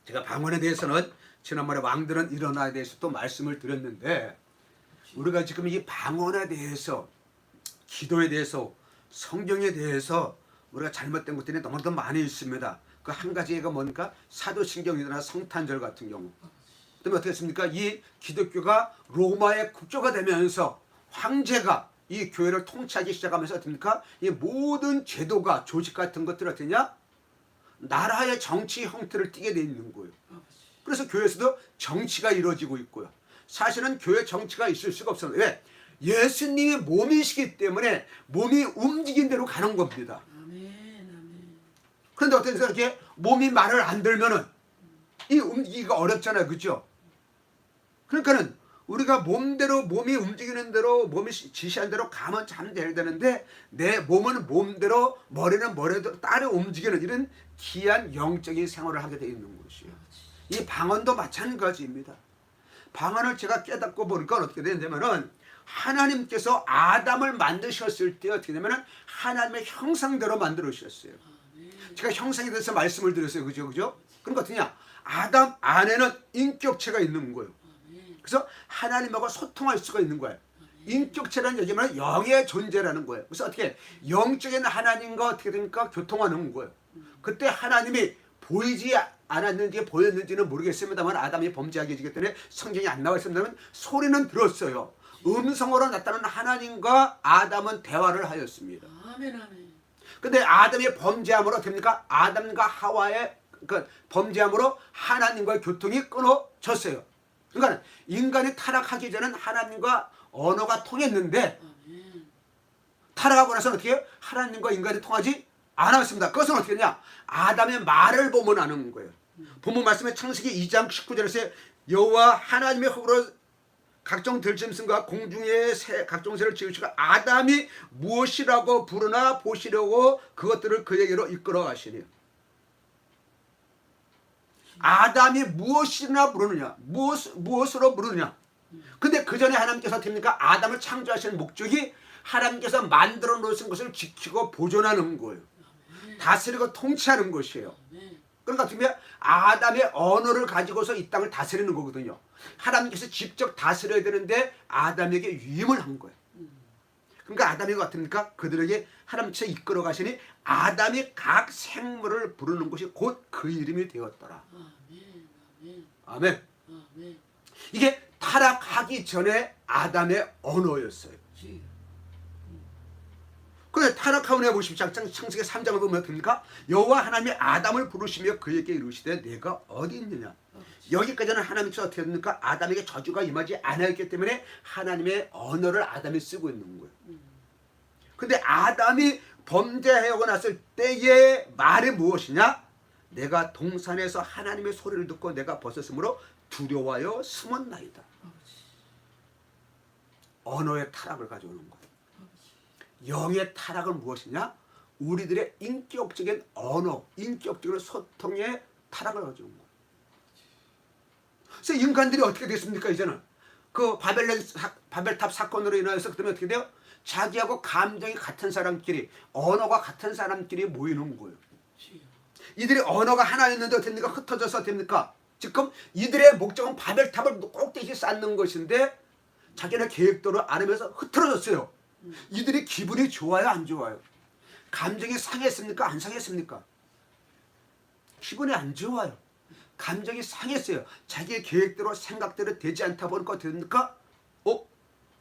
제가 방언에 대해서는 지난번에 왕들은 일어나에 대해서 또 말씀을 드렸는데, 우리가 지금 이 방언에 대해서, 기도에 대해서, 성경에 대해서 우리가 잘못된 것들이 너무도 많이 있습니다. 그 한 가지가 뭔가 사도신경이나 성탄절 같은 경우. 그다음에 어떻게 했습니까? 이 기독교가 로마의 국교가 되면서 황제가 이 교회를 통치하기 시작하면서 어떻습니까? 이 모든 제도가 조직 같은 것들 어떠냐? 나라의 정치 형태를 띠게 돼 있는 거예요. 그래서 교회에서도 정치가 이루어지고 있고요. 사실은 교회 정치가 있을 수가 없어요. 왜? 예수님이 몸이시기 때문에 몸이 움직인 대로 가는 겁니다. 그런데 어떤 사람이 이렇게 몸이 말을 안 들면은 이 움직이기가 어렵잖아요. 그죠? 그러니까는 우리가 몸대로, 몸이 움직이는 대로, 몸이 지시한 대로 가면 참 잘 되는데, 내 몸은 몸대로, 머리는 머리대로 따라 움직이는 이런 귀한 영적인 생활을 하게 되어 있는 것이에요. 이 방언도 마찬가지입니다. 방언을 제가 깨닫고 보니까 어떻게 되냐면은, 하나님께서 아담을 만드셨을 때 어떻게 되냐면은 하나님의 형상대로 만들으셨어요. 제가 형상에 대해서 말씀을 드렸어요. 그죠? 그러니까 어떠냐? 아담 안에는 인격체가 있는 거예요. 그래서 하나님하고 소통할 수가 있는 거예요. 인격체라는 얘기는 영의 존재라는 거예요. 그래서 어떻게 영적인 하나님과 어떻게 됩니까? 교통하는 거예요. 그때 하나님이 보이지 않았는지 보였는지는 모르겠습니다만, 아담이 범죄하기 때문에 성경이 안 나와 있습니다만 소리는 들었어요. 음성으로 나타나는 하나님과 아담은 대화를 하였습니다. 근데 아담이 범죄함으로 됩니까? 아담과 하와의 그 범죄함으로 하나님과의 교통이 끊어졌어요. 그러니까 인간이 타락하기 전엔 하나님과 언어가 통했는데, 타락하고 나서는 어떻게 해요? 하나님과 인간이 통하지 않았습니다. 그것은 어떻게 되냐? 아담의 말을 보면 아는 거예요. 본문 말씀에 창세기 2장 19절에서 여호와 하나님의 흙으로 각종 들짐승과 공중의 새 각종 새를 지으시고 아담이 무엇이라고 부르나 보시려고 그것들을 그에게로 이끌어 가시니. 아담이 무엇이나 부르느냐, 무엇으로 부르느냐. 근데 그 전에 하나님께서 됩니까? 아담을 창조하시는 목적이 하나님께서 만들어 놓으신 것을 지키고 보존하는 거예요. 다스리고 통치하는 것이에요. 그러니까 어떻게 보면 아담의 언어를 가지고서 이 땅을 다스리는 거거든요. 하나님께서 직접 다스려야 되는데 아담에게 위임을 한 거예요. 그러니까 아담이 어떻습니까? 그들에게 하나님께서 이끌어 가시니 아담이 각 생물을 부르는 것이 곧 그 이름이 되었더라. 아멘. 이게 타락하기 전에 아담의 언어였어요. 그런데 타락하고 내보십시오. 창세기 3장을 보면 어떻습니까? 여호와 하나님이 아담을 부르시며 그에게 이르시되 내가 어디 있느냐. 여기까지는 하나님께서 어떻게 했습니까? 아담에게 저주가 임하지 않았기 때문에 하나님의 언어를 아담이 쓰고 있는 거예요. 근데 아담이 범죄하고 났을 때의 말이 무엇이냐? 내가 동산에서 하나님의 소리를 듣고 내가 벗었으므로 두려워하여 숨었나이다. 언어의 타락을 가져오는 거예요. 영의 타락은 무엇이냐? 우리들의 인격적인 언어, 인격적인 소통의 타락을 가져온 거예요. 그래서 인간들이 어떻게 됐습니까? 이제는 그 바벨탑 사건으로 인해서 그다음에 어떻게 돼요? 자기하고 감정이 같은 사람끼리, 언어가 같은 사람끼리 모이는 거예요. 이들이 언어가 하나였는데 어떻게 됩니까? 흩어져서 됩니까? 지금 이들의 목적은 바벨탑을 꼭대기 쌓는 것인데 자기네 계획대로 안 하면서 흐트러졌어요. 이들이 기분이 좋아요, 안 좋아요? 감정이 상했습니까? 안 상했습니까? 기분이 안 좋아요. 감정이 상했어요. 자기의 계획대로 생각대로 되지 않다 보니까 어떻게 됩니까?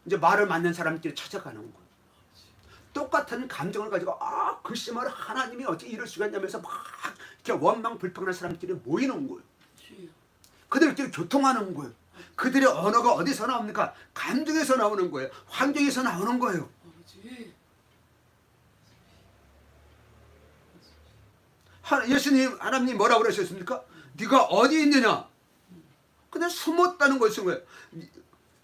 이제 말을 맞는 사람끼리 찾아가는 거예요. 똑같은 감정을 가지고 글쎄 말 하나님이 어찌 이럴 수가 있냐면서 막 이렇게 원망 불평하는 사람끼리 모이는 거예요. 그들끼리 교통하는 거예요. 그들의 언어가 어디서 나옵니까? 감정에서 나오는 거예요. 환경에서 나오는 거예요. 예수님, 하나님 뭐라고 그러셨습니까? 네가 어디 있느냐? 그냥 숨었다는 것인 거예요.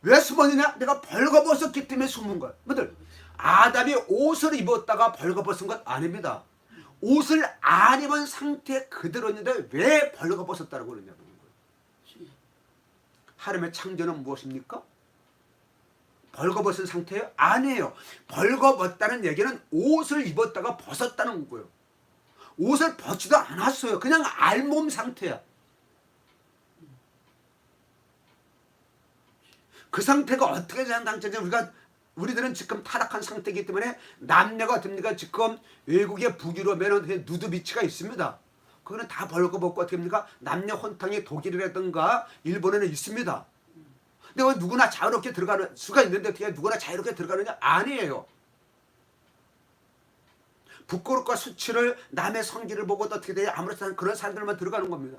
왜 숨었느냐? 내가 벌거벗었기 때문에 숨은 거예요. 뭐들? 아담이 옷을 입었다가 벌거벗은 것 아닙니다. 옷을 안 입은 상태에 그대로 있는데 왜 벌거벗었다고 그러냐는 거예요. 하나님의 창조는 무엇입니까? 벌거벗은 상태예요? 아니에요. 벌거벗다는 얘기는 옷을 입었다가 벗었다는 거예요. 옷을 벗지도 않았어요. 그냥 알몸 상태야. 그 상태가 어떻게 되는 상태인지 우리들은 지금 타락한 상태이기 때문에 남녀가 됩니까? 지금 외국의 북유럽에는 누드비치가 있습니다. 그거는 다 벌거벗고 어떻게 됩니까? 남녀 혼탕이 독일이라든가 일본에는 있습니다. 근데 누구나 자유롭게 들어가는 수가 있는데 어떻게 누구나 자유롭게 들어가느냐? 아니에요. 부끄럽고 수치를 남의 성기를 보고 어떻게 돼요? 아무렇지 그런 사람들만 들어가는 겁니다.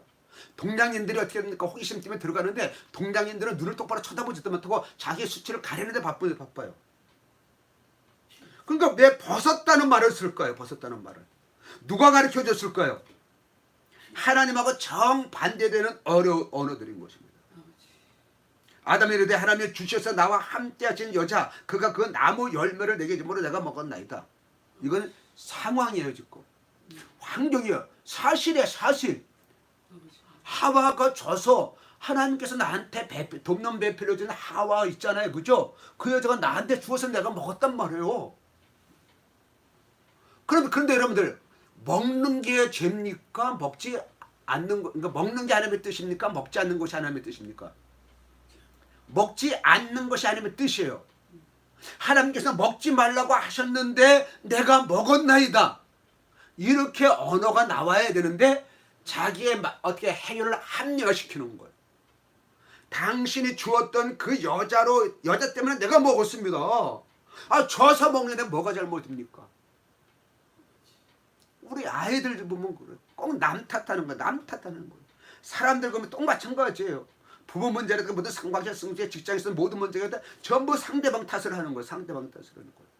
동양인들이 어떻게 됩니까? 호기심 때문에 들어가는데 동양인들은 눈을 똑바로 쳐다보지도 못하고 자기 수치를 가리는데 바빠요. 그러니까 왜 벗었다는 말을 쓸까요? 벗었다는 말을. 누가 가르쳐줬을까요? 하나님하고 정반대되는 언어들인 것입니다. 아담이 이르되 하나님이 주셔서 나와 함께 하신 여자 그가 그 나무 열매를 내게 주므로 내가 먹었나이다. 이건 상황이에요. 지금 환경이에요. 사실이에요. 사실. 하와가 져서 하나님께서 나한테 돕는 배필로 준 하와 있잖아요. 그죠? 그 여자가 나한테 주어서 내가 먹었단 말이에요. 그런데 여러분들 먹는 게 죄입니까? 먹지 않는 거, 그러니까 먹는 게 하나님의 뜻입니까? 먹지 않는 것이 하나님의 뜻입니까? 먹지 않는 것이 하나님의 뜻이에요. 하나님께서 먹지 말라고 하셨는데 내가 먹었나이다. 이렇게 언어가 나와야 되는데 자기의 어떻게 행위를 합리화시키는 거예요. 당신이 주었던 그 여자 때문에 내가 먹었습니다. 져서 먹는데 뭐가 잘못입니까? 우리 아이들 보면 그래. 꼭 남 탓하는 거야. 남 탓하는 거예요. 사람들 보면 똥 마찬가지예요. 부부 문제라든가 모든 상관계, 승계, 직장에서 모든 문제가 전부 상대방 탓을 하는 거예요. 상대방 탓을 하는 거예요.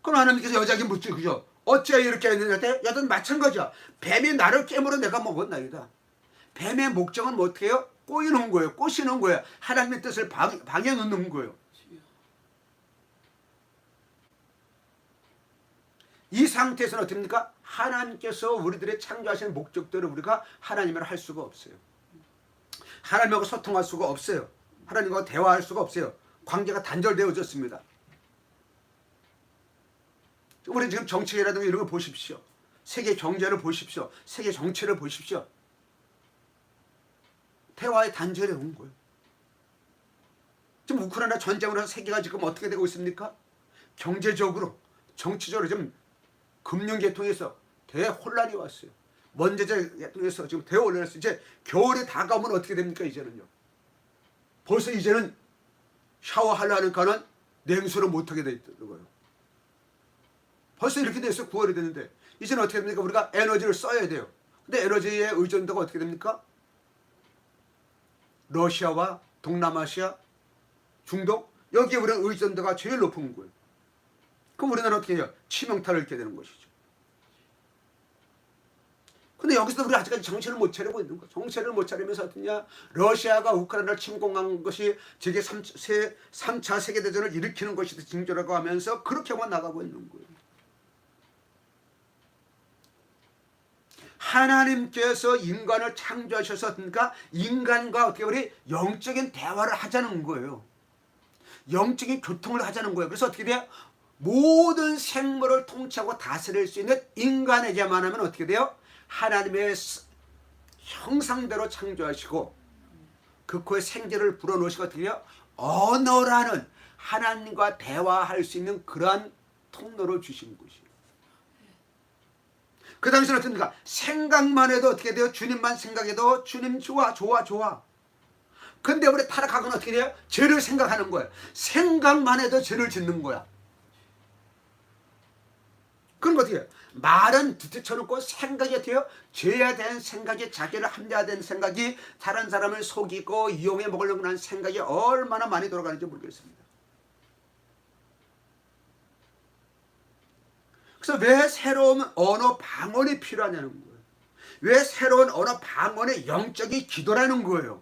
그럼 하나님께서 여자에게 묻죠. 그죠? 어찌하여 이렇게 했느냐? 여든 마찬가지야. 뱀이 나를 깨물어 내가 먹었나이다. 뱀의 목적은 뭐 어떻게 해요? 꼬이는 거예요. 꼬시는 거예요. 하나님의 뜻을 방해 놓는 거예요. 이 상태에서는 어떻습니까? 하나님께서 우리들의 창조하신 목적대로 우리가 하나님을 할 수가 없어요. 하나님하고 소통할 수가 없어요. 하나님과 대화할 수가 없어요. 관계가 단절되어졌습니다. 우리 지금 정치라든가 이런 거 보십시오. 세계 경제를 보십시오. 세계 정치를 보십시오. 대화의 단절이 온 거예요. 지금 우크라이나 전쟁으로 해서 세계가 지금 어떻게 되고 있습니까? 경제적으로, 정치적으로 지금 금융계통에서 대혼란이 왔어요. 원자재계통에서 지금 대혼란이 왔어요. 이제 겨울에 다가오면 어떻게 됩니까? 이제는요. 벌써 이제는 샤워하려니까는 냉수를 못하게 돼 있는 거예요. 벌써 이렇게 돼서 9월이 됐는데 이제는 어떻게 됩니까? 우리가 에너지를 써야 돼요. 근데 에너지의 의존도가 어떻게 됩니까? 러시아와 동남아시아, 중동 여기에 우리는 의존도가 제일 높은 거예요. 그럼 우리나라는 어떻게 해요? 치명타를 입게 되는 것이죠. 근데 여기서도 우리가 아직까지 정신을 못 차리고 있는 거예요. 정신을 못 차리면서 어떠냐? 러시아가 우크라이나를 침공한 것이 세계 3차 세계대전을 일으키는 것이 징조라고 하면서 그렇게만 나가고 있는 거예요. 하나님께서 인간을 창조하셔서 그러니까 인간과 어떻게 우리 영적인 대화를 하자는 거예요. 영적인 교통을 하자는 거예요. 그래서 어떻게 돼요? 모든 생물을 통치하고 다스릴 수 있는 인간에게만 하면 어떻게 돼요? 하나님의 형상대로 창조하시고 그 코에 생기를 불어넣으시고 어떻게 돼요? 언어라는 하나님과 대화할 수 있는 그러한 통로를 주신 것이에요. 그 당시는 어떻습니까? 생각만 해도 어떻게 돼요? 주님만 생각해도 주님 좋아. 근데 우리 타락하고는 어떻게 돼요? 죄를 생각하는 거예요. 생각만 해도 죄를 짓는 거야. 그런 거 어떻게 해요? 말은 뒤쳐놓고 생각이 어떻게 해요? 죄에 대한 생각이, 자기를 합리화된 생각이, 다른 사람을 속이고 이용해 먹으려고 하는 생각이 얼마나 많이 돌아가는지 모르겠습니다. 그래서 왜 새로운 언어 방언이 필요하냐는 거예요. 왜 새로운 언어 방언의 영적인 기도라는 거예요.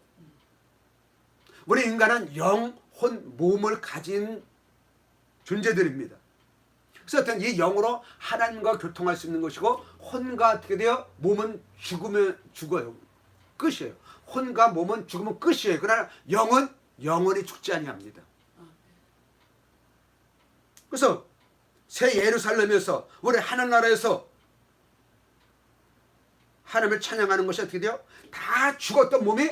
우리 인간은 영, 혼, 몸을 가진 존재들입니다. 그래서 어떤 이 영으로 하나님과 교통할 수 있는 것이고 혼과 어떻게 돼요? 몸은 죽으면 죽어요. 끝이에요. 혼과 몸은 죽으면 끝이에요. 그러나 영은 영원히 죽지 아니합니다. 그래서 새 예루살렘에서 우리 하늘나라에서 하나님을 찬양하는 것이 어떻게 돼요? 다 죽었던 몸이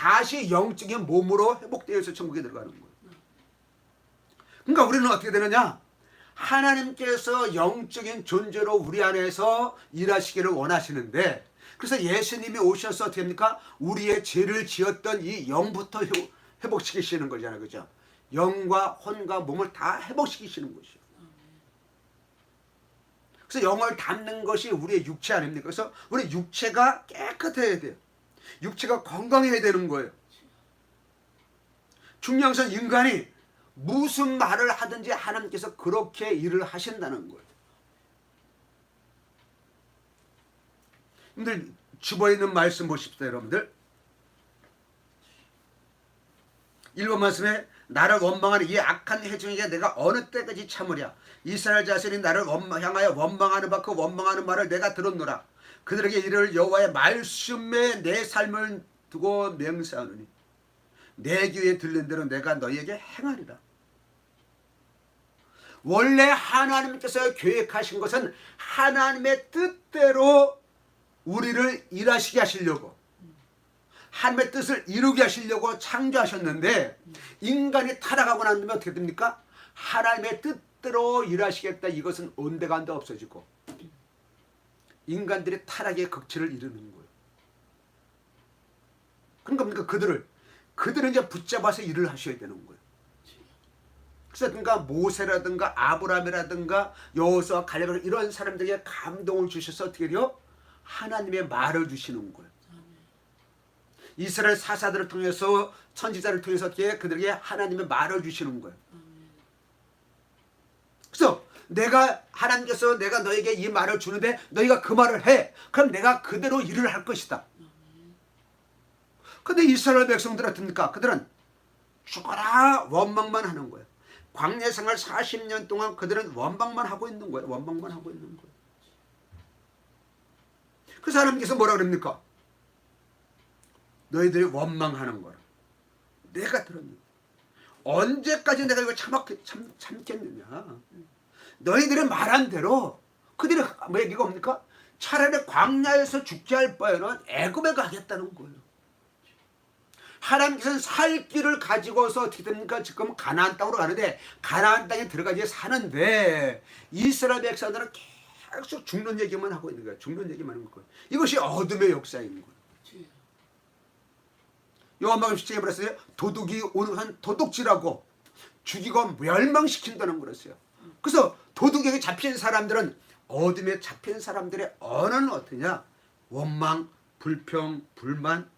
다시 영적인 몸으로 회복되어서 천국에 들어가는 거예요. 그러니까 우리는 어떻게 되느냐? 하나님께서 영적인 존재로 우리 안에서 일하시기를 원하시는데, 그래서 예수님이 오셔서 어떻게 합니까? 우리의 죄를 지었던 이 영부터 회복시키시는 거잖아요. 그죠? 영과 혼과 몸을 다 회복시키시는 것이요. 그래서 영을 담는 것이 우리의 육체 아닙니까? 그래서 우리 육체가 깨끗해야 돼요. 육체가 건강해야 되는 거예요. 중요한 것은 인간이 무슨 말을 하든지 하나님께서 그렇게 일을 하신다는 거예요. 여러분들 집어있는 말씀 보십시오. 여러분들 1번 말씀에 나를 원망하는 이 악한 회중에게 내가 어느 때까지 참으랴. 이스라엘 자손이 나를 향하여 원망하는 바 그 원망하는 말을 내가 들었노라. 그들에게 이를 여호와의 말씀에 내 삶을 두고 맹세하노니 내 귀에 들린 대로 내가 너희에게 행하리라. 원래 하나님께서 계획하신 것은 하나님의 뜻대로 우리를 일하시게 하시려고, 하나님의 뜻을 이루게 하시려고 창조하셨는데, 인간이 타락하고 난 다음에 어떻게 됩니까? 하나님의 뜻대로 일하시겠다, 이것은 온데간데 없어지고 인간들의 타락의 극치를 이루는 거예요. 그러니까 그들은 이제 붙잡아서 일을 하셔야 되는 거예요. 그래서 그러니까 모세라든가 아브라함이라든가 여호수아 갈렙 이런 사람들에게 감동을 주셔서 어떻게 돼요? 하나님의 말을 주시는 거예요. 이스라엘 사사들을 통해서, 선지자를 통해서 어떻게 그들에게 하나님의 말을 주시는 거예요. 그래서 하나님께서 내가 너에게 이 말을 주는데 너희가 그 말을 해. 그럼 내가 그대로 일을 할 것이다. 근데 이스라엘 백성들 어떻습니까? 그들은 죽어라 원망만 하는 거예요. 광야 생활 40년 동안 그들은 원망만 하고 있는 거예요. 원망만 하고 있는 거예요. 그래서 하나님께서 뭐라 그럽니까? 너희들이 원망하는 거라. 내가 들었는데 언제까지 내가 이거 참겠느냐. 너희들이 말한 대로 그들이 뭐 얘기가 뭡니까? 차라리 광야에서 죽게 할 바에는 애굽에 가겠다는 거예요. 하나님께서는 살 길을 가지고서 어떻게 됩니까? 지금 가나안 땅으로 가는데, 가나안 땅에 들어가지 사는데 이스라엘 백성들은 계속 죽는 얘기만 하고 있는 거예요. 죽는 얘기만 하는 거예요. 이것이 어둠의 역사인 거예요. 요한복음 10장에 말했어요. 도둑이 오는 도둑질하고 죽이고 멸망시킨다는 거였어요. 그래서 도둑에게 잡힌 사람들은, 어둠에 잡힌 사람들의 언어는 어떠냐? 원망, 불평, 불만,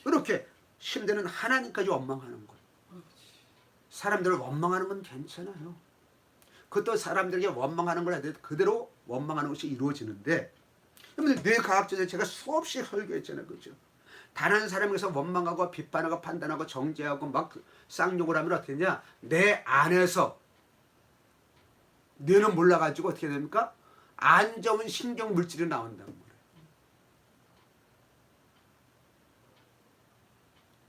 이렇게 심지어는 하나님까지 원망하는 거예요. 사람들을 원망하는 건 괜찮아요. 그것도 사람들에게 원망하는 걸 해도 그대로 원망하는 것이 이루어지는데, 여러분들 뇌과학적으로 제가 수없이 설교했잖아요. 그렇죠? 다른 사람에게서 원망하고 비판하고 판단하고 정죄하고 막 쌍욕을 하면 어떻게 되냐? 내 안에서 뇌는 몰라가지고 어떻게 됩니까? 안 좋은 신경 물질이 나온다는 거예요.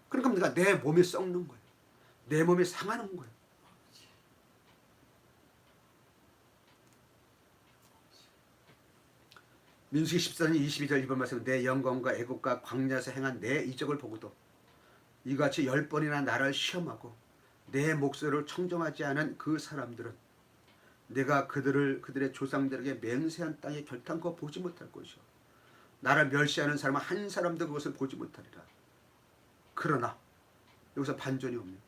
그러니까 내 몸이 썩는 거예요. 내 몸이 상하는 거예요. 민수기 14장 22절 1번 말씀, 내 영광과 애국과 광야에서 행한 내 이적을 보고도 이같이 10번이나 나를 시험하고 내 목소리를 청정하지 않은 그 사람들은 내가 그들의 조상들에게 맹세한 땅에 결탄코 보지 못할 것이요 나를 멸시하는 사람은 한 사람도 그것을 보지 못하리라. 그러나 여기서 반전이 옵니다.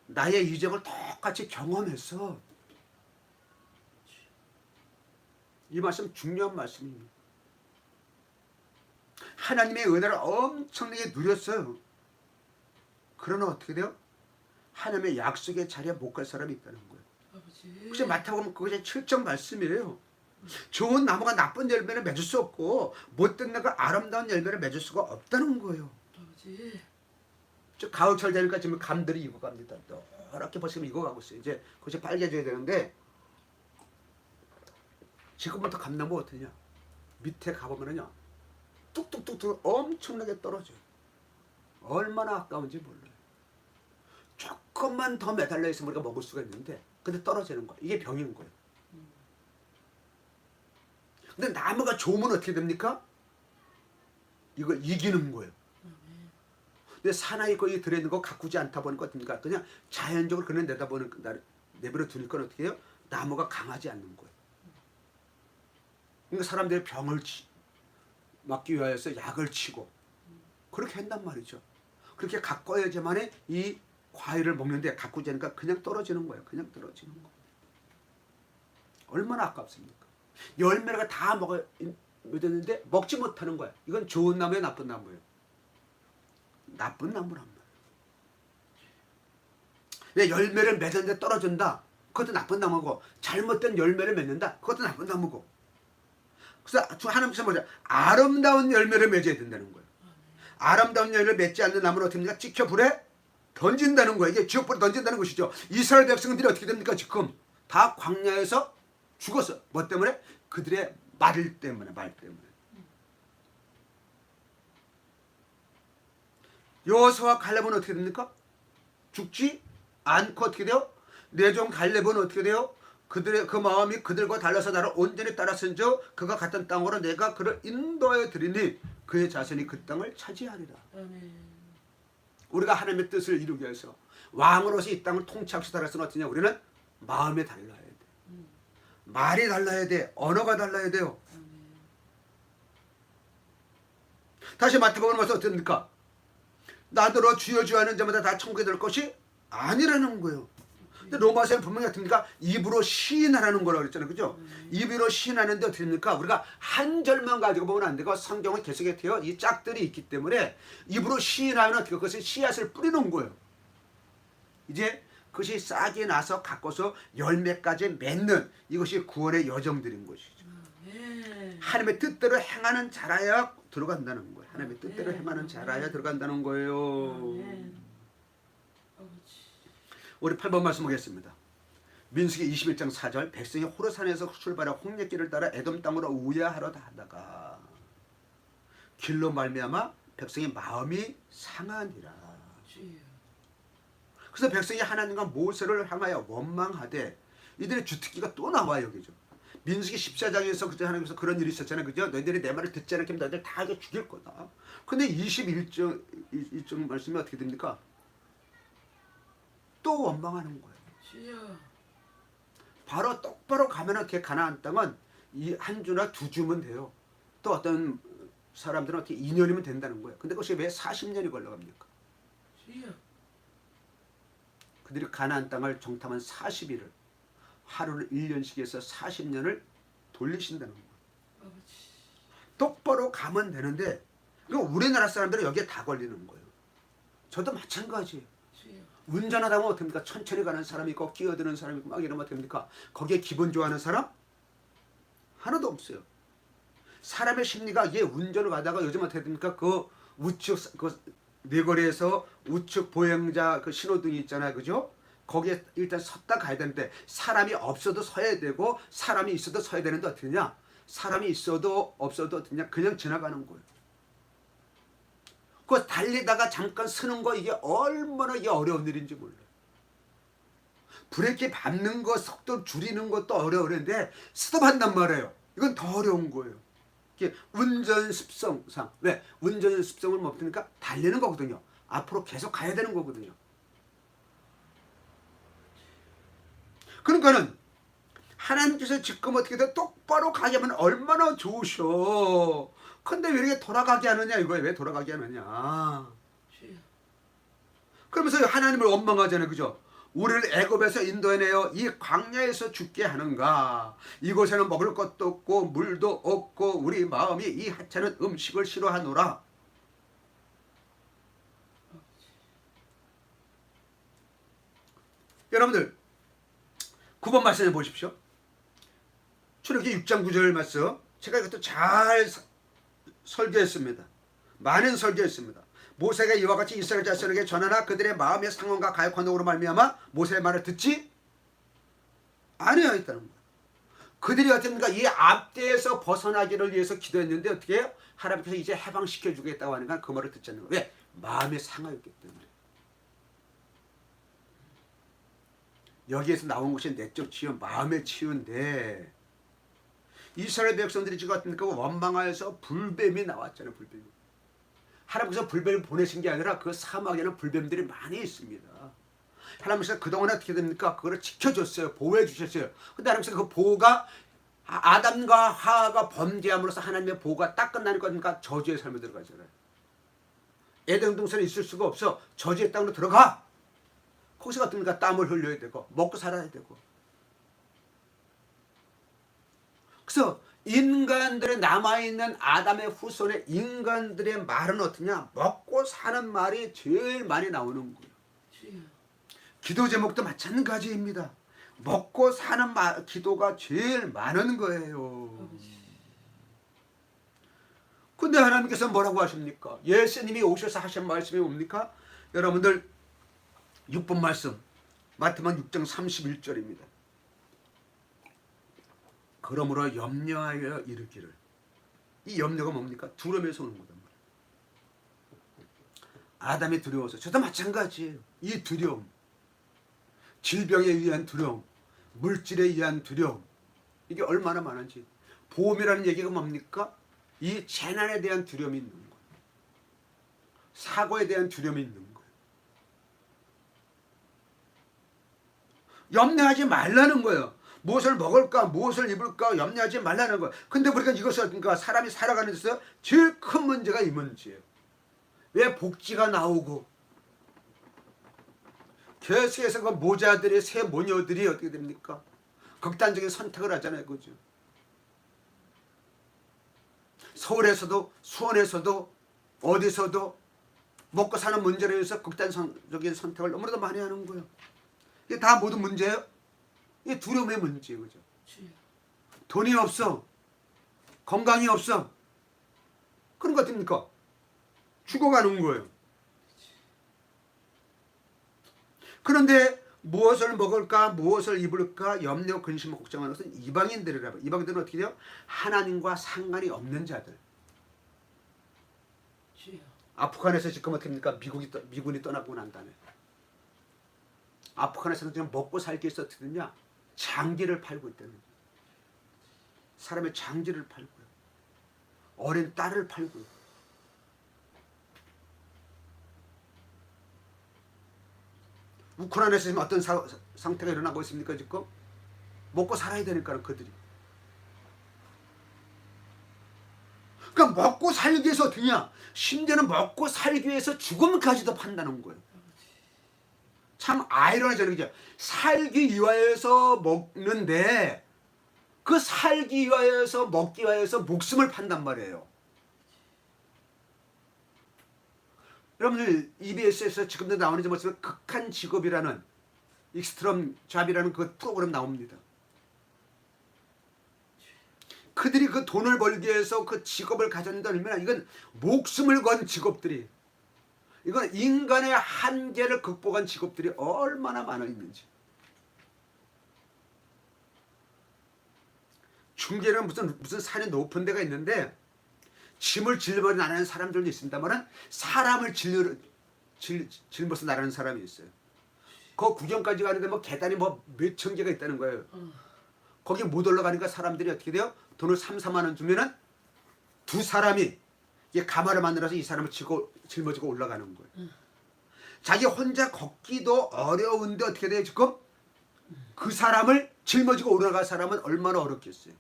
나의 이적을 똑같이 경험해서, 이 말씀 중요한 말씀입니다. 하나님의 은혜를 엄청나게 누렸어요. 그러나 어떻게 돼요? 하나님의 약속의 자리에 못 갈 사람이 있다는 거예요. 그래서 마태복음 그것이 7장 말씀이에요. 좋은 나무가 나쁜 열매를 맺을 수 없고 못된 나무가 아름다운 열매를 맺을 수가 없다는 거예요. 저 가을철 되니까 지금 감들이 익어갑니다. 노랗게 벌써 익어가고 있어요. 이제 그것이 빨개져야 되는데, 지금부터 감나무 어떠냐? 밑에 가보면요 뚝뚝뚝뚝 엄청나게 떨어져요. 얼마나 아까운지 몰라요. 조금만 더 매달려 있으면 우리가 먹을 수가 있는데, 근데 떨어지는 거예요. 이게 병인 거예요. 근데 나무가 좋으면 어떻게 됩니까? 이걸 이기는 거예요. 근데 사나이 거기 들어있는 거 가꾸지 않다 보니까 어떻습니까? 그냥 자연적으로 그냥 내버려 두니까 어떻게 해요? 나무가 강하지 않는 거예요. 그러니까 사람들이 병을 막기 위하여서 약을 치고 그렇게 한단 말이죠. 그렇게 가꿔야지만 이 과일을 먹는데 가꾸지 않으니까 그냥 떨어지는 거예요. 그냥 떨어지는 거. 얼마나 아깝습니까? 열매가 다 맺었는데 먹지 못하는 거야. 이건 좋은 나무예요, 나쁜 나무예요? 나쁜 나무란 말이에요. 왜 열매를 맺었는데 떨어진다? 그것도 나쁜 나무고, 잘못된 열매를 맺는다? 그것도 나쁜 나무고. 그래서 하나님께서 뭐죠? 아름다운 열매를 맺어야 된다는 거예요. 아름다운 열매를 맺지 않는 나무는 어떻게 됩니까? 찍혀 불에 던진다는 거예요. 이게 지옥불에 던진다는 것이죠. 이스라엘 백성들이 어떻게 됩니까? 지금 다 광야에서 죽었어. 뭐 때문에? 그들의 말 때문에. 여호수아와 갈렙은 어떻게 됩니까? 죽지 않고 어떻게 돼요? 내 종 갈렙은 어떻게 돼요? 그들의 그 마음이 그들과 달라서 나를 온전히 따랐은즉 그가 갔던 땅으로 내가 그를 인도하여 드리니 그의 자손이 그 땅을 차지하리라. 우리가 하나님의 뜻을 이루기 위해서 왕으로서 이 땅을 통치할 수 달아서는 어떠냐? 우리는 마음이 달라야 돼. 말이 달라야 돼. 언어가 달라야 돼요. 다시 마태복음 가서 어떻게 됩니까? 나더러 주여 주여 하는 자마다 다 천국에 들 것이 아니라는 거예요. 근데 로마서에 분명히 어떻습니까? 입으로 시인하라는 거라고 그랬잖아요. 그죠? 입으로 시인하는데 어떻게 됩니까? 우리가 한 절만 가지고 보면 안 되고 성경은 계속해요. 이 짝들이 있기 때문에 입으로 시인하면 어떻게 그것은 씨앗을 뿌리는 거예요. 이제 그것이 싹이 나서 가꿔서 열매까지 맺는 이것이 구원의 여정들인 것이죠. 하나님의 뜻대로 행하는 자라야 들어간다는 거예요. 하나님의 뜻대로 행하는 자라야 들어간다는 거예요. 우리 8번 말씀 보겠습니다. 민수기 21장 4절 백성이 호르산에서 출발해 홍례길을 따라 에돔 땅으로 우야하러 하다가 길로 말미암아 백성의 마음이 상하니라. 그래서 백성이 하나님과 모세를 향하여 원망하되 이들의 주특기가 또 나와요. 여기죠. 민수기 14장에서 그때 하나님께서 그런 일이 있었잖아요. 그죠? 너희들이 내 말을 듣지 않으면 너희들 다 죽일 거다. 근데 21장 말씀이 어떻게 됩니까? 또 원망하는 거예요. 바로 똑바로 가면 어떻게 가나안 땅은 이 한 주나 두 주면 돼요. 또 어떤 사람들은 어떻게 2년이면 된다는 거예요. 근데 그것이 왜 40년이 걸려갑니까? 그들이 가나안 땅을 정탐한 40일을 하루를 1년씩 해서 40년을 돌리신다는 거예요. 똑바로 가면 되는데 우리나라 사람들은 여기에 다 걸리는 거예요. 저도 마찬가지예요. 운전하다 보면 어떻습니까? 천천히 가는 사람이 있고 끼어드는 사람이 있고 막 이러면 어떻습니까? 거기에 기분 좋아하는 사람? 하나도 없어요. 사람의 심리가 이게 운전을 가다가 요즘 어떻게 됩니까? 그 우측 그 네거리에서 우측 보행자 그 신호등이 있잖아요. 그죠? 거기에 일단 섰다 가야 되는데 사람이 없어도 서야 되고 사람이 있어도 서야 되는데 어떻게 되냐? 사람이 있어도 없어도 어떻게 되냐? 그냥 지나가는 거예요. 그 달리다가 잠깐 서는 거 이게 얼마나 이게 어려운 일인지 몰라요. 브레이크 밟는 거 속도 줄이는 것도 어려운데 스톱한단 말이에요. 이건 더 어려운 거예요. 이게 운전 습성상 왜? 운전 습성을 못하니까 달리는 거거든요. 앞으로 계속 가야 되는 거거든요. 그러니까는 하나님께서 지금 어떻게든 똑바로 가게 하면 얼마나 좋으셔. 근데 왜 이렇게 돌아가게 하느냐 이거예요. 왜 돌아가게 하느냐. 그러면서 하나님을 원망하잖아요. 그죠? 우리를 애굽에서 인도해내어 이 광야에서 죽게 하는가. 이곳에는 먹을 것도 없고 물도 없고 우리 마음이 이 하찮은 음식을 싫어하노라. 여러분들 9번 말씀해 보십시오. 출애굽기 6장 9절 말씀 제가 이것도 잘 설교했습니다. 많은 설교했습니다. 모세가 이와 같이 이스라엘 자손에게 전하나 그들의 마음의 상언과 가역환동으로 말미암아 모세의 말을 듣지 아니하였다는 거예요. 그들이 어떻습니까? 이 압대에서 벗어나기를 위해서 기도했는데 어떻게 해요? 하나님께서 이제 해방시켜 주겠다고 하니까 그 말을 듣지 않는 거예요. 왜? 마음이 상하였기 때문에. 여기에서 나온 것이 내적 치유, 마음의 치유인데 이스라엘 백성들이 지금 어떻습니까? 원망하여서 불뱀이 나왔잖아요. 불뱀이. 하나님께서 불뱀을 보내신 게 아니라 그 사막에는 불뱀들이 많이 있습니다. 하나님께서 그동안 어떻게 됩니까? 그거를 지켜줬어요. 보호해 주셨어요. 근데 하나님께서 그 보호가 아담과 하와가 범죄함으로써 하나님의 보호가 딱 끝나니까 그러니까 저주의 삶에 들어가잖아요. 에덴 동산에 있을 수가 없어. 저주의 땅으로 들어가. 거기서 어떻습니까? 땀을 흘려야 되고 먹고 살아야 되고. 그래서 인간들의 남아있는 아담의 후손의 인간들의 말은 어떠냐? 먹고 사는 말이 제일 많이 나오는 거예요. 기도 제목도 마찬가지입니다. 먹고 사는 기도가 제일 많은 거예요. 근데 하나님께서 뭐라고 하십니까? 예수님이 오셔서 하신 말씀이 뭡니까? 여러분들 6번 말씀 마태복음 6장 31절입니다. 그러므로 염려하여 이르기를. 이 염려가 뭡니까? 두려움에서 오는 거단 말이에요. 아담이 두려워서 저도 마찬가지예요. 이 두려움, 질병에 의한 두려움, 물질에 의한 두려움, 이게 얼마나 많은지. 보험이라는 얘기가 뭡니까? 이 재난에 대한 두려움이 있는 거예요. 사고에 대한 두려움이 있는 거예요. 염려하지 말라는 거예요. 무엇을 먹을까, 무엇을 입을까 염려하지 말라는 거예요. 근데 우리가 이것을 그러니까 사람이 살아가는 데서 제일 큰 문제가 이 문제예요. 왜 복지가 나오고 계속해서 그 모자들이 새 모녀들이 어떻게 됩니까? 극단적인 선택을 하잖아요. 그죠? 서울에서도 수원에서도 어디서도 먹고 사는 문제로 해서 극단적인 선택을 너무나도 많이 하는 거예요. 이게 다 모든 문제예요. 이게 두려움의 문제예요. 그죠? 돈이 없어. 건강이 없어. 그런 거 어떻습니까? 죽어가는 거예요. 그런데 무엇을 먹을까, 무엇을 입을까 염려, 근심, 걱정하는 것은 이방인들이라고. 이방인들은 어떻게 돼요? 하나님과 상관이 없는 자들. 아프간에서 지금 어떻게 됩니까? 미군이 떠나고 난 다음에 아프간에서는 지금 먹고 살기 위해서 어떻게 되냐? 장기를 팔고 있다는 거예요. 사람의 장기를 팔고요. 어린 딸을 팔고요. 우크라이나에서 지금 어떤 상태가 일어나고 있습니까? 지금 먹고 살아야 되니까 그들이. 그러니까 먹고 살기 위해서 어떻게냐? 심지어는 먹고 살기 위해서 죽음까지도 판다는 거예요. 참 아이러니하잖아요. 그죠? 살기 위하여서 먹는데 그 살기 위하여서 먹기 위하여서 목숨을 판단 말이에요. 여러분들 EBS에서 지금도 나오는지 모르지만 극한 직업이라는 익스트럼 잡이라는 그 프로그램 나옵니다. 그들이 그 돈을 벌기 위해서 그 직업을 가졌는데 얼마나 이건 목숨을 건 직업들이, 이건 인간의 한계를 극복한 직업들이 얼마나 많아 있는지. 중계는 무슨 산이 높은 데가 있는데 짐을 짊어 나가는 사람들도 있습니다만 사람을 짊어서 나가는 사람이 있어요. 그 구경까지 가는데 뭐 계단이 뭐 몇천 개가 있다는 거예요. 거기 못 올라가니까 사람들이 어떻게 돼요? 돈을 3, 4만 원 주면은 두 사람이 이게 가마를 만들어서 이 사람을 짊어지고 올라가는 거예요. 자기 혼자 걷기도 어려운데 어떻게 돼요? 지금 그 사람을 짊어지고 올라갈 사람은 얼마나 어렵겠어요.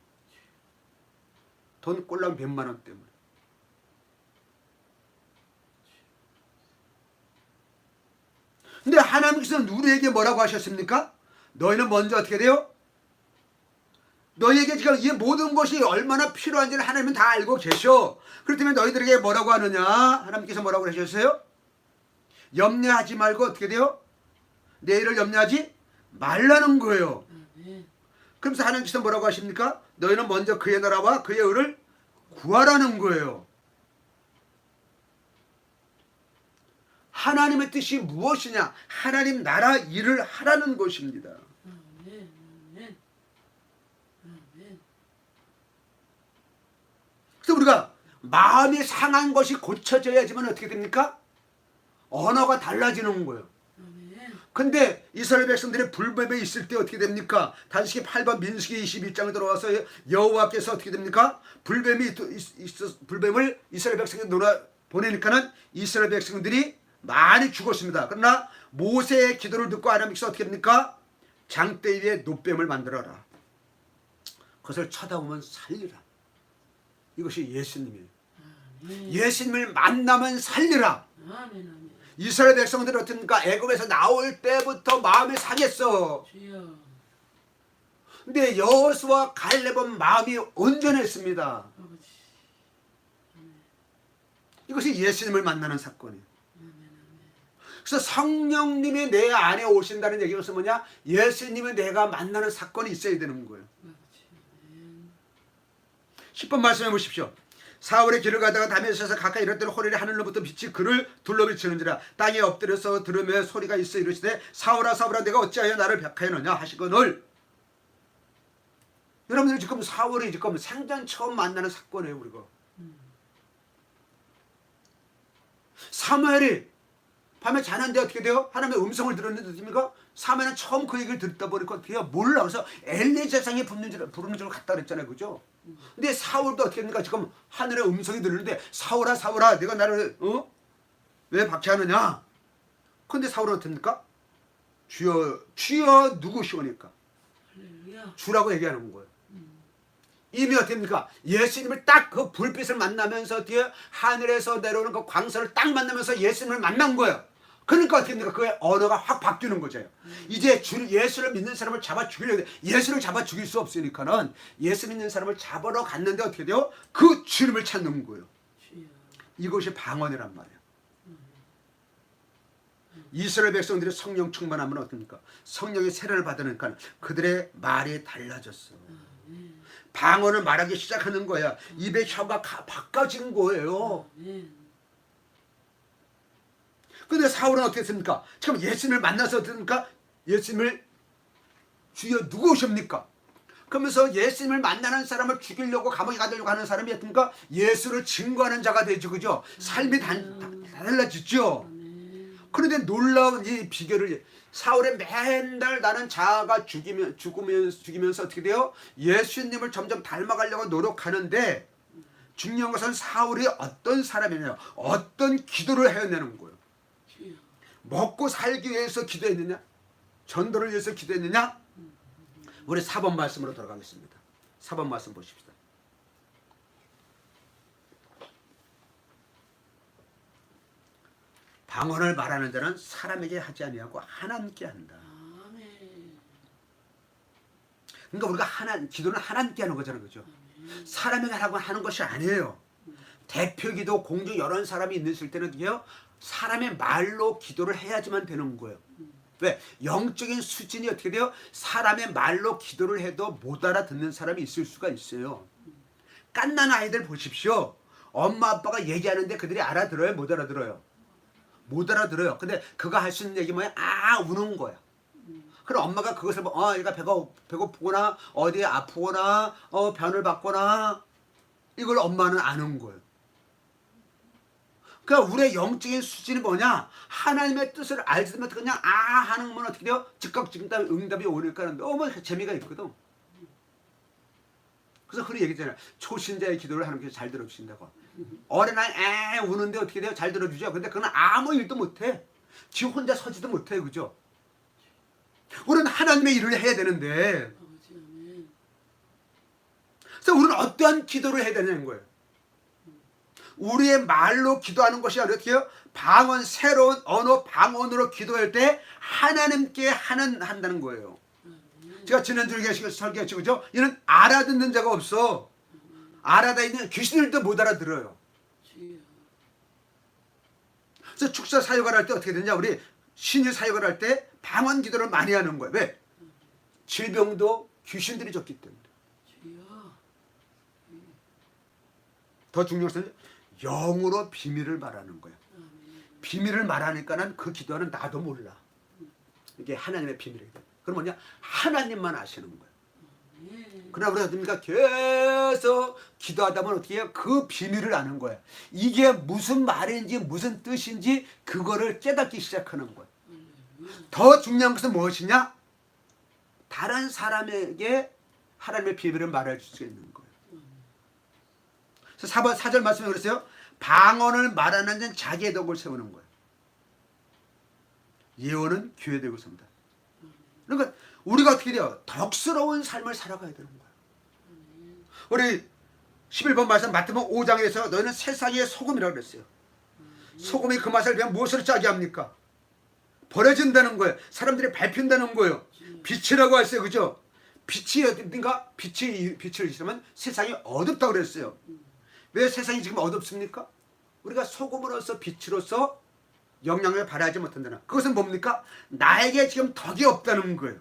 돈 꼴랑 몇만 원 때문에. 근데 하나님께서는 우리에게 뭐라고 하셨습니까? 너희는 먼저 어떻게 돼요? 너희에게 지금 이 모든 것이 얼마나 필요한지를 하나님은 다 알고 계셔. 그렇다면 너희들에게 뭐라고 하느냐? 하나님께서 뭐라고 하셨어요? 염려하지 말고 어떻게 돼요? 내일을 염려하지 말라는 거예요. 그러면서 하나님께서 뭐라고 하십니까? 너희는 먼저 그의 나라와 그의 의를 구하라는 거예요. 하나님의 뜻이 무엇이냐? 하나님 나라 일을 하라는 것입니다. 그래서 우리가 마음이 상한 것이 고쳐져야지만 어떻게 됩니까? 언어가 달라지는 거예요. 근데 이스라엘 백성들이 불뱀에 있을 때 어떻게 됩니까? 단식이 8번 민수기 22장에 들어와서 여호와께서 어떻게 됩니까? 불뱀을 이스라엘 백성이 보내니까는 이스라엘 백성들이 많이 죽었습니다. 그러나 모세의 기도를 듣고 하나님께서 어떻게 합니까? 장대 위에 노뱀을 만들어라. 그것을 쳐다보면 살리라. 이것이 예수님이에요. 예수님을 만나면 살리라. 이스라엘 백성들이 어떻습니까? 애굽에서 나올 때부터 마음이 상했어. 근데 여호수아 갈렙은 마음이 온전했습니다. 이것이 예수님을 만나는 사건이에요. 그래서 성령님이 내 안에 오신다는 얘기가 뭐냐? 예수님이 내가 만나는 사건이 있어야 되는 거예요. 10번 말씀해 보십시오. 사울의 길을 가다가 다메섹에서 가까이 이럴 때는 호련히 하늘로부터 빛이 그를 둘러비치는지라 땅에 엎드려서 들으며 소리가 있어 이르시되 사울아 사울아 내가 어찌하여 나를 벽하였느냐 하시거늘. 여러분들 지금 사울이 지금 생전 처음 만나는 사건이에요. 우리가 사무엘이 밤에 자는데 어떻게 돼요? 하나님의 음성을 들었는데 어떻습니까? 사무엘은 처음 그 얘기를 듣다 보니까 어떻게 해요? 몰라. 그래서 엘리 제사장이 부르는 줄 갔다 그랬잖아요. 그죠? 근데 사울도 어떻게 합니까? 지금 하늘의 음성이 들리는데 사울아 사울아 내가 나를 왜 박해하느냐? 근데 사울은 어떻게 합니까? 주여 주여 누구시오니까? 주라고 얘기하는 거예요. 이미 어떻게 합니까? 예수님을 딱 그 불빛을 만나면서 어떻게 하늘에서 내려오는 그 광선을 딱 만나면서 예수님을 만난 거예요. 그러니까 어떻게 합니까? 그의 언어가 확 바뀌는 거죠. 이제 예수를 믿는 사람을 잡아 죽이려고 돼. 예수를 잡아 죽일 수 없으니까는 예수 믿는 사람을 잡으러 갔는데 어떻게 돼요? 그 주님을 찾는 거예요. 이것이 방언이란 말이에요. 이스라엘 백성들이 성령 충만하면 어떻습니까? 성령의 세례를 받으니까 그들의 말이 달라졌어. 방언을 말하기 시작하는 거야. 입의 혀가 바꿔진 거예요. 근데 사울은 어떻게 했습니까? 지금 예수님을 만나서 어떻게 했습니까? 예수님을 주여 누구십니까? 그러면서 예수님을 만나는 사람을 죽이려고 감옥에 가두려고 하는 사람이 어떻습니까? 예수를 증거하는 자가 되죠. 그죠? 삶이 달라지죠. 그런데 놀라운 이 비결을 사울의 맨날 나는 자아가 죽이면서 어떻게 돼요? 예수님을 점점 닮아가려고 노력하는데 중요한 것은 사울이 어떤 사람이냐, 어떤 기도를 해내는 거예요. 먹고 살기 위해서 기도했느냐? 전도를 위해서 기도했느냐? 우리 4번 말씀으로 돌아가겠습니다. 4번 말씀 보십시다. 방언을 말하는 자는 사람에게 하지 아니하고 하나님께 한다. 그러니까 우리가 기도는 하나님께 하는 거잖아요. 그죠? 사람에게 하라고 하는 것이 아니에요. 대표기도 공중 여러 사람이 있을 때는 사람의 말로 기도를 해야지만 되는 거예요. 왜? 영적인 수준이 어떻게 돼요? 사람의 말로 기도를 해도 못 알아듣는 사람이 있을 수가 있어요. 갓난 아이들 보십시오. 엄마 아빠가 얘기하는데 그들이 알아들어요? 못 알아들어요? 못 알아들어요. 근데 그가 할 수 있는 얘기 뭐야? 우는 거야. 그럼 엄마가 그것을 얘가 배고프거나 어디에 아프거나 변을 받거나 이걸 엄마는 아는 거예요. 그러니까 우리의 영적인 수준이 뭐냐? 하나님의 뜻을 알지 못해 그냥 하는 건 어떻게 돼요? 즉각 응답이 오니까 너무 재미가 있거든. 그래서 그런 얘기잖아요. 초신자의 기도를 하나님께서 잘 들어주신다고. 어린아이 우는데 어떻게 돼요? 잘 들어주죠. 근데 그는 아무 일도 못해. 지 혼자 서지도 못해. 그죠? 우리는 하나님의 일을 해야 되는데 그래서 우리는 어떠한 기도를 해야 되는 거예요. 우리의 말로 기도하는 것이 어떻게 해요? 방언, 새로운 언어, 방언으로 기도할 때 하나님께 한다는 거예요. 제가 지난주에 설교했죠. 그죠? 이는 알아듣는 자가 없어. 알아듣는 귀신들도 못 알아들어요. 그래서 축사 사역을 할 때 어떻게 되냐? 우리 신유 사역을 할 때 방언 기도를 많이 하는 거예요. 왜? 질병도 귀신들이 줬기 때문에. 더 중요한 것은 영으로 비밀을 말하는 거예요. 비밀을 말하니까는 그 기도는 나도 몰라. 이게 하나님의 비밀이거든. 그럼 뭐냐? 하나님만 아시는 거예요. 그러나 우리가 어떻습니까? 계속 기도하다 보면 어떻게 해요? 그 비밀을 아는 거예요. 이게 무슨 말인지 무슨 뜻인지 그거를 깨닫기 시작하는 거예요. 더 중요한 것은 무엇이냐? 다른 사람에게 하나님의 비밀을 말할 수 있는 거예요. 그래서 4절 말씀에 그랬어요. 방언을 말하는 자는 자기의 덕을 세우는 거예요. 예언은 교회 되고 섭니다. 그러니까 우리가 어떻게 돼요? 덕스러운 삶을 살아가야 되는 거예요. 우리 11번 말씀 마태복음 5장에서 너희는 세상의 소금이라고 그랬어요. 소금이 그 맛을 그냥 무엇으로 짜게 합니까? 버려진다는 거예요. 사람들이 밟힌다는 거예요. 빛이라고 했어요. 그죠? 빛이 어딘가? 빛을 있으면 세상이 어둡다고 그랬어요. 왜 세상이 지금 어둡습니까? 우리가 소금으로서 빛으로서 영향을 발휘하지 못한다는. 그것은 뭡니까? 나에게 지금 덕이 없다는 거예요.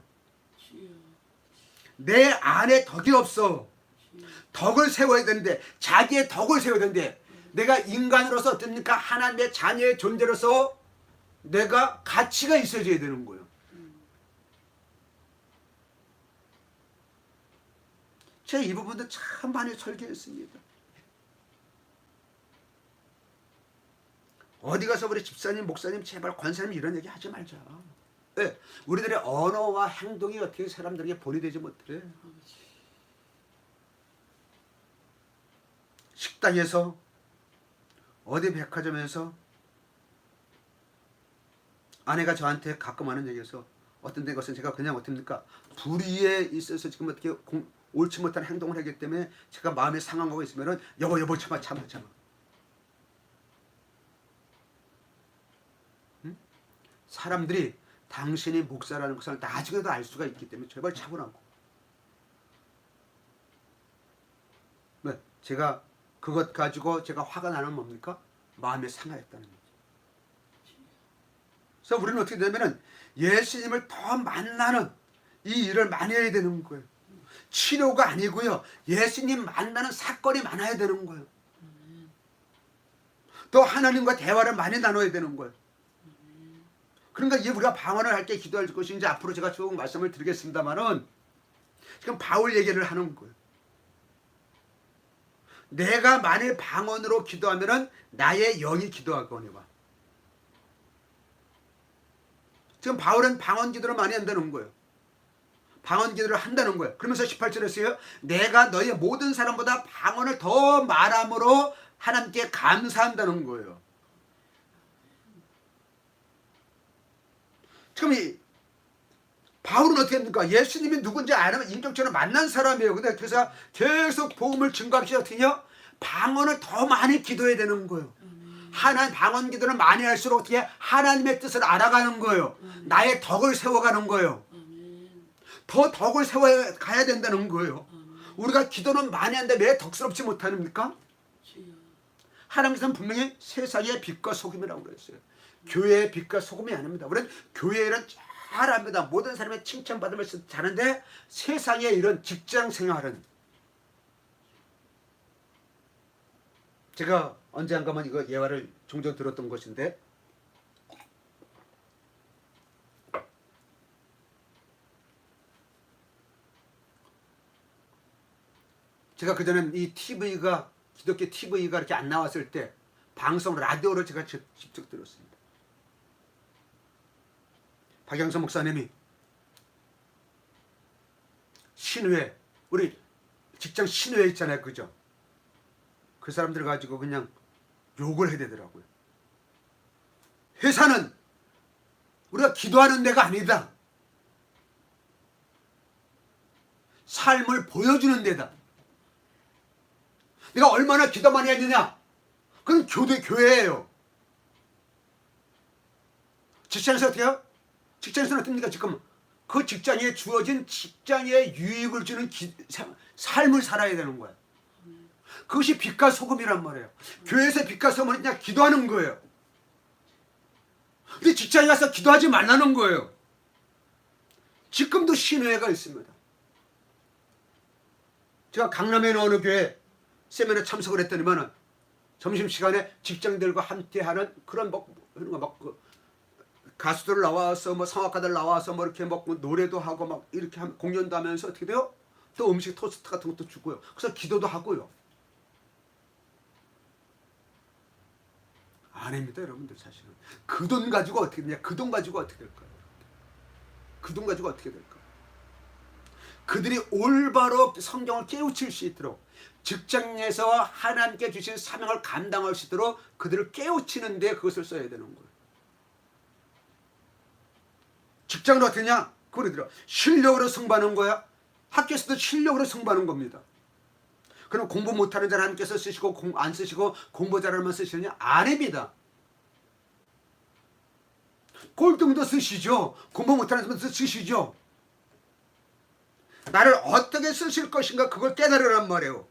내 안에 덕이 없어. 덕을 세워야 되는데, 자기의 덕을 세워야 되는데, 내가 인간으로서 어떻습니까? 하나님의 자녀의 존재로서 내가 가치가 있어져야 되는 거예요. 제가 이 부분도 참 많이 설교했습니다. 어디 가서 우리 집사님, 목사님, 제발 권사님 이런 얘기 하지 말자. 네, 우리들의 언어와 행동이 어떻게 사람들에게 본이 되지 못해. 식당에서, 어디 백화점에서 아내가 저한테 가끔 하는 얘기에서 어떤 데 것은 제가 그냥 어떻습니까? 불의에 있어서 지금 어떻게 옳지 못한 행동을 하기 때문에 제가 마음에 상하고 있으면은 여보 참아. 응? 사람들이 당신이 목사라는 것을 나중에도 알 수가 있기 때문에 제발 차분하고. 네, 제가 그것 가지고 제가 화가 나는 뭡니까? 마음에 상하였다는 거죠. 그래서 우리는 어떻게 되면은 예수님을 더 만나는 이 일을 많이 해야 되는 거예요. 치료가 아니고요. 예수님 만나는 사건이 많아야 되는 거예요. 또 하나님과 대화를 많이 나눠야 되는 거예요. 그러니까 이제 우리가 방언을 할 때 기도할 것이 이제 앞으로 제가 조금 말씀을 드리겠습니다만은 지금 바울 얘기를 하는 거예요. 내가 만일 방언으로 기도하면은 나의 영이 기도하거니와. 지금 바울은 방언 기도를 많이 한다는 거예요. 방언 기도를 한다는 거예요. 그러면서 18절에서요. 내가 너희 모든 사람보다 방언을 더 말함으로 하나님께 감사한다는 거예요. 지금 이 바울은 어떻게 합니까? 예수님이 누군지 알면 인격적으로 만난 사람이에요. 근데 그래서 계속 복음을 증거하기 어떻게요? 방언을 더 많이 기도해야 되는 거예요. 하나님 방언 기도를 많이 할수록 어떻게 하나님의 뜻을 알아가는 거예요. 나의 덕을 세워가는 거예요. 더 덕을 세워가야 된다는 거예요. 우리가 기도는 많이 하는데 왜 덕스럽지 못합니까? 하나님께서는 분명히 세상의 빛과 소금이라고 그랬어요. 교회의 빛과 소금이 아닙니다. 우리는 교회는 잘합니다. 모든 사람의 칭찬받으면서 자는데 세상의 이런 직장 생활은 제가 언젠가만 이거 예화를 종종 들었던 것인데 제가 그전엔 이 TV가 기독교 TV가 이렇게 안 나왔을 때 방송 라디오를 제가 직접 들었습니다. 박영선 목사님이 신회 우리 직장 신회 있잖아요. 그죠? 그 사람들 가지고 그냥 욕을 해야 되더라고요. 회사는 우리가 기도하는 데가 아니다. 삶을 보여주는 데다. 내가 얼마나 기도 많이 했느냐? 그건 교회예요. 직장에서 어떻게 해요? 직장에서는 어떻습니까? 지금 그 직장에 주어진 직장에 유익을 주는 삶을 살아야 되는 거야. 그것이 빛과 소금이란 말이에요. 교회에서 빛과 소금은 그냥 기도하는 거예요. 근데 직장에 가서 기도하지 말라는 거예요. 지금도 신회가 있습니다. 제가 강남에 있는 어느 교회 세미나에 참석을 했더니만 점심시간에 직장들과 함께하는 그런 가수들 나와서 성악가들 나와서 이렇게 노래도 하고 이렇게 공연도 하면서 어떻게 돼요? 또 음식 토스트 같은 것도 주고요. 그래서 기도도 하고요. 아닙니다, 여러분들. 사실은 그 돈 가지고 어떻게 되냐? 그 돈 가지고 어떻게 될까요? 그 돈 가지고 어떻게 될까? 그들이 올바로 성경을 깨우칠 수 있도록 직장에서 하나님께 주신 사명을 감당할 수 있도록 그들을 깨우치는 데 그것을 써야 되는 거예요. 직장은 어떠냐? 그걸 들어. 실력으로 승부하는 거야. 학교에서도 실력으로 승부하는 겁니다. 그럼 공부 못하는 자를 하나님께서 쓰시고 안 쓰시고 공부 잘하면 쓰시느냐? 아닙니다. 꼴등도 쓰시죠. 공부 못하는 사람도 쓰시죠. 나를 어떻게 쓰실 것인가 그걸 깨달으란 말이에요.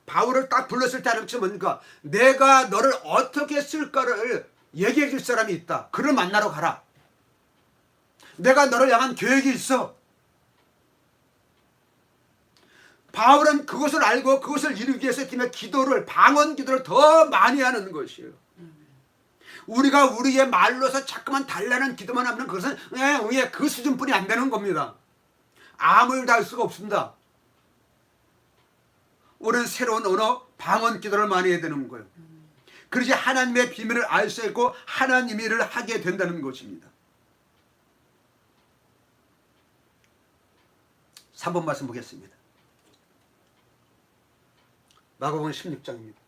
바울을 딱 불렀을 때 하나님께서 뭡니까? 내가 너를 어떻게 쓸까를 얘기해 줄 사람이 있다. 그를 만나러 가라. 내가 너를 향한 계획이 있어. 바울은 그것을 알고 그것을 이루기 위해서 기도를 방언 기도를 더 많이 하는 것이에요. 우리가 우리의 말로서 자꾸만 달라는 기도만 하면 그것은 그 수준뿐이 안 되는 겁니다. 아무 일도 할 수가 없습니다. 우리는 새로운 언어 방언 기도를 많이 해야 되는 거예요. 그러지 하나님의 비밀을 알 수 있고 하나님의 일을 하게 된다는 것입니다. 3번 말씀 보겠습니다. 마가복음 16장입니다.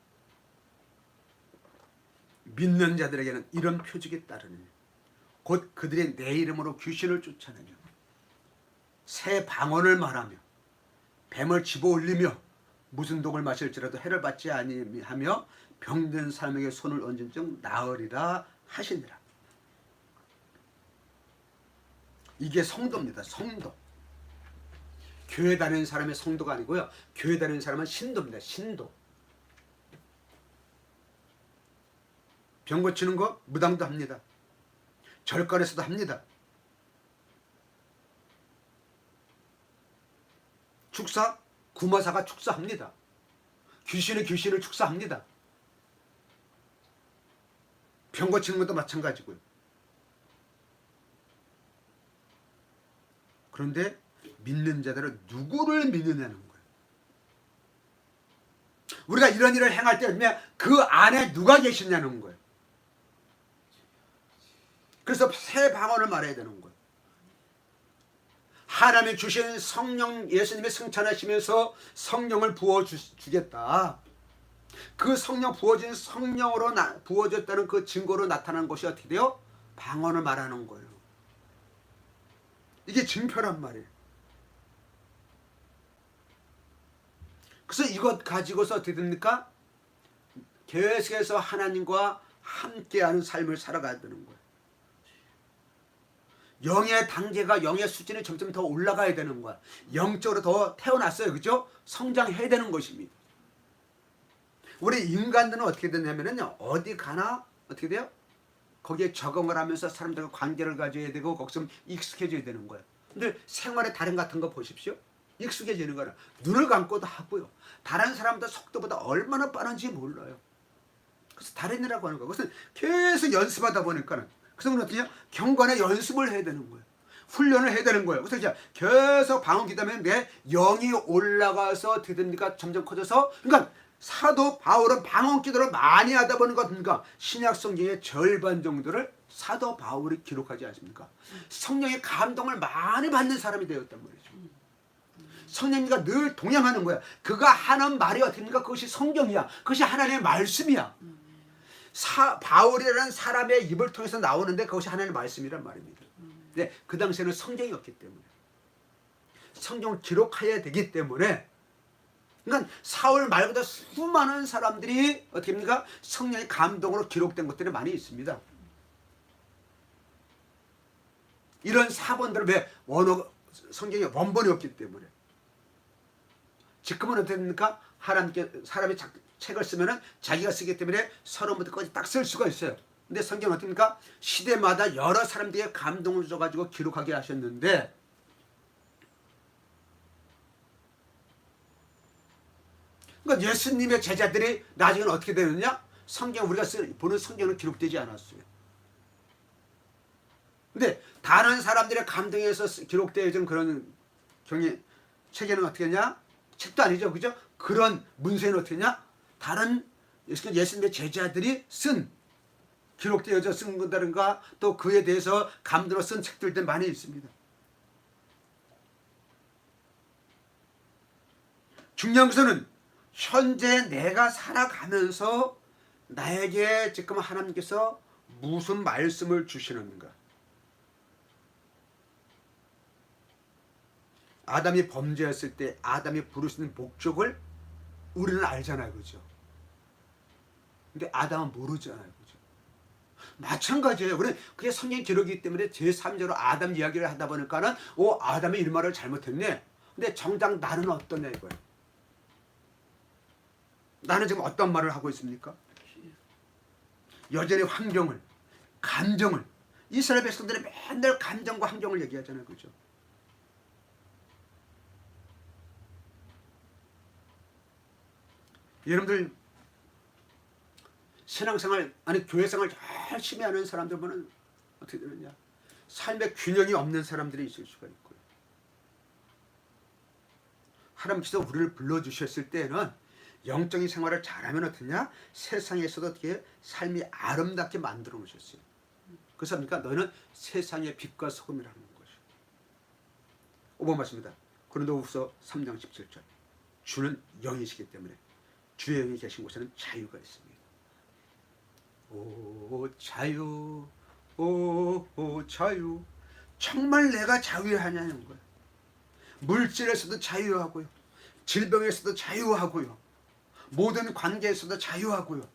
믿는 자들에게는 이런 표적이 따르느니 곧 그들이 내 이름으로 귀신을 쫓아내며 새 방언을 말하며 뱀을 집어올리며 무슨 독을 마실지라도 해를 받지 아니하며 병든 사람에게 손을 얹은 즉 나으리라 하시니라. 이게 성도입니다. 성도. 교회 다니는 사람의 성도가 아니고요. 교회 다니는 사람은 신도입니다. 신도. 병 고치는 거 무당도 합니다. 절간에서도 합니다. 축사, 구마사가 축사합니다. 귀신이 귀신을 축사합니다. 병 고치는 것도 마찬가지고요. 그런데 믿는 자들은 누구를 믿느냐는 거예요. 우리가 이런 일을 행할 때 그 안에 누가 계시냐는 거예요. 그래서 새 방언을 말해야 되는 거예요. 하나님이 주신 성령, 예수님이 승천하시면서 성령을 부어주겠다. 그 성령 부어진 성령으로 부어졌다는 그 증거로 나타나는 것이 어떻게 돼요? 방언을 말하는 거예요. 이게 증표란 말이에요. 그래서 이것 가지고서 어떻게 됩니까? 계속해서 하나님과 함께하는 삶을 살아가야 되는 거예요. 영의 단계가 영의 수준이 점점 더 올라가야 되는 거야. 영적으로 더 태어났어요. 그죠? 성장해야 되는 것입니다. 우리 인간들은 어떻게 되냐면요. 어디 가나 어떻게 돼요? 거기에 적응을 하면서 사람들과 관계를 가져야 되고 거기서 익숙해져야 되는 거예요. 근데 생활의 달인 같은 거 보십시오. 익숙해지는 거는 눈을 감고도 하고요. 다른 사람들 속도보다 얼마나 빠른지 몰라요. 그래서 달인이라고 하는 거예요. 그것은 계속 연습하다 보니까는 그래서 어떻게 해요? 경건의 연습을 해야 되는 거예요. 훈련을 해야 되는 거예요. 그래서 이제 계속 방언 기도하면 내 영이 올라가서 어떻게 됩니까? 점점 커져서 그러니까 사도 바울은 방언 기도를 많이 하다 보니까 뭡니까? 신약 성경의 절반 정도를 사도 바울이 기록하지 않습니까? 성령의 감동을 많이 받는 사람이 되었단 말이죠. 성령님과 늘 동행하는 거야. 그가 하는 말이 어떻습니까? 그것이 성경이야. 그것이 하나님의 말씀이야. 바울이라는 사람의 입을 통해서 나오는데 그것이 하나님의 말씀이란 말입니다. 근데 그 당시에는 성경이었기 때문에 성경을 기록해야 되기 때문에 그러니까 사울 말고도 수많은 사람들이 어떻게 합니까? 성령의 감동으로 기록된 것들이 많이 있습니다. 이런 사본들은 왜 성경의 원본이 없기 때문에 지금은 어떻게 됩니까? 사람이 책을 쓰면은 자기가 쓰기 때문에 서론부터까지 딱 쓸 수가 있어요. 근데 성경은 어떻습니까? 시대마다 여러 사람들의 감동을 줘가지고 기록하게 하셨는데 그러니까 예수님의 제자들이 나중에는 어떻게 되느냐? 성경 우리가 보는 성경은 기록되지 않았어요. 근데 다른 사람들의 감동에서 기록되어진 그런 책에는 어떻게 했냐? 책도 아니죠. 그죠? 그런 문서에는 어떻게 했냐? 다른 예수님의 제자들이 기록되어져 쓴 것들인가 또 그에 대해서 감동으로 쓴 책들도 많이 있습니다. 중요한 것은 현재 내가 살아가면서 나에게 지금 하나님께서 무슨 말씀을 주시는가. 아담이 범죄했을 때 아담이 부르시는 목적을 우리는 알잖아요. 그죠? 근데 아담은 모르잖아요. 그죠? 마찬가지예요. 그게 성경 기록이기 때문에 제3자로 아담 이야기를 하다 보니까는 아담이 이 말을 잘못했네. 근데 정작 나는 어떠냐 이거예요. 나는 지금 어떤 말을 하고 있습니까? 여전히 환경을, 감정을, 이스라엘 백성들이 맨날 감정과 환경을 얘기하잖아요. 그죠? 여러분들 신앙생활, 아니 교회생활 열심히 하는 사람들 보면 어떻게 되느냐, 삶의 균형이 없는 사람들이 있을 수가 있고요. 하나님께서 우리를 불러주셨을 때에는 영적인 생활을 잘하면 어떠냐, 세상에서도 어떻게 삶이 아름답게 만들어 놓으셨어요. 그래서 그러니까 너는 세상의 빛과 소금이라는 것이죠. 5번 말씀입니다. 고린도후서 3장 17절. 주는 영이시기 때문에 주의 영이 계신 곳에는 자유가 있습니다. 오 자유, 오 자유. 정말 내가 자유하냐는 거예요. 물질에서도 자유하고요, 질병에서도 자유하고요, 모든 관계에서도 자유하고요.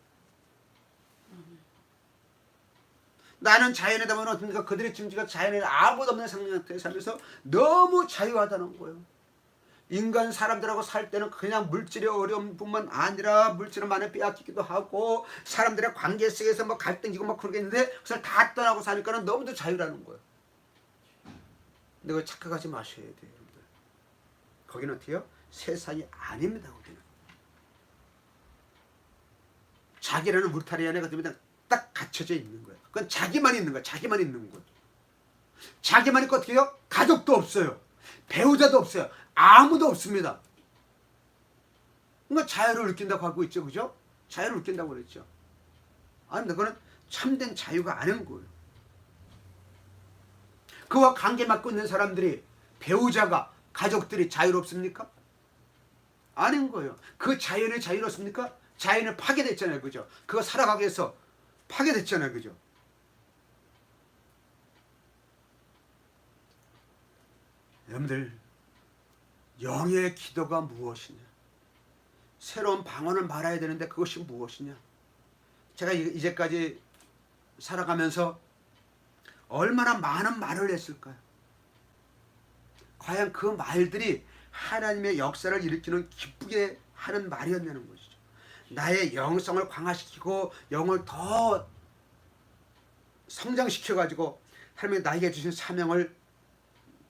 나는 자연에다 보면 어떻습니까? 그들의 짐지가 자연에 아무도 없는 상태에 살면서 너무 자유하다는 거예요. 인간 사람들하고 살 때는 그냥 물질의 어려움뿐만 아니라 물질은 많이 빼앗기기도 하고 사람들의 관계 속에서 뭐 갈등이고 막 그러겠는데 그걸 다 떠나고 사니까는 너무도 자유라는 거예요. 근데 그거 착각하지 마셔야 돼요, 여러분들. 거기는 어때요? 세상이 아닙니다. 거기는 자기라는 울타리 안에 딱 갇혀져 있는 거예요. 그건 자기만 있는 거예요. 자기만 있는 거예요. 자기만 있고 어떻게 해요? 가족도 없어요, 배우자도 없어요, 아무도 없습니다. 그러니까 자유를 느낀다고 하고 있죠. 그죠? 자유를 느낀다고 그랬죠. 아닙니다. 그거는 참된 자유가 아닌 거예요. 그와 관계 맺고 있는 사람들이, 배우자가, 가족들이 자유롭습니까? 아닌 거예요. 그 자연이 자유롭습니까? 자연은 파괴됐잖아요. 그죠? 그거 살아가기 위해서 파괴됐잖아요. 그죠? 여러분들, 영의 기도가 무엇이냐? 새로운 방언을 말해야 되는데 그것이 무엇이냐? 제가 이제까지 살아가면서 얼마나 많은 말을 했을까요? 과연 그 말들이 하나님의 역사를 일으키는 기쁘게 하는 말이었냐는 것이죠. 나의 영성을 강화시키고 영을 더 성장시켜가지고 하나님이 나에게 주신 사명을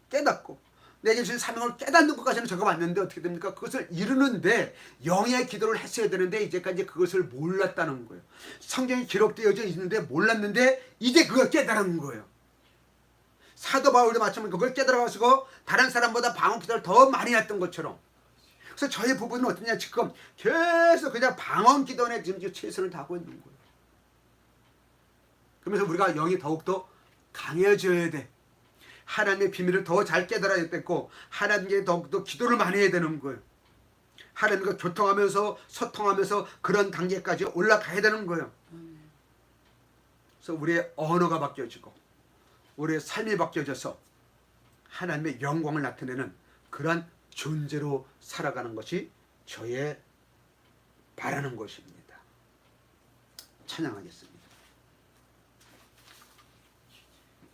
깨닫고 내게 주신 사명을 깨닫는 것까지는 적어봤는데 어떻게 됩니까? 그것을 이루는데 영의 기도를 했어야 되는데 이제까지 그것을 몰랐다는 거예요. 성경이 기록되어져 있는데 몰랐는데 이제 그걸 깨달은 거예요. 사도 바울도 마찬가지로 그걸 깨달아가지고 다른 사람보다 방언 기도를 더 많이 했던 것처럼. 그래서 저희 부부는 어떠냐, 지금 계속 그냥 방언 기도에 지금 최선을 다하고 있는 거예요. 그러면서 우리가 영이 더욱더 강해져야 돼. 하나님의 비밀을 더 잘 깨달아야 되고 하나님께 더욱더 기도를 많이 해야 되는 거예요. 하나님과 교통하면서 소통하면서 그런 단계까지 올라가야 되는 거예요. 그래서 우리의 언어가 바뀌어지고 우리의 삶이 바뀌어져서 하나님의 영광을 나타내는 그런 존재로 살아가는 것이 저의 바라는 것입니다. 찬양하겠습니다.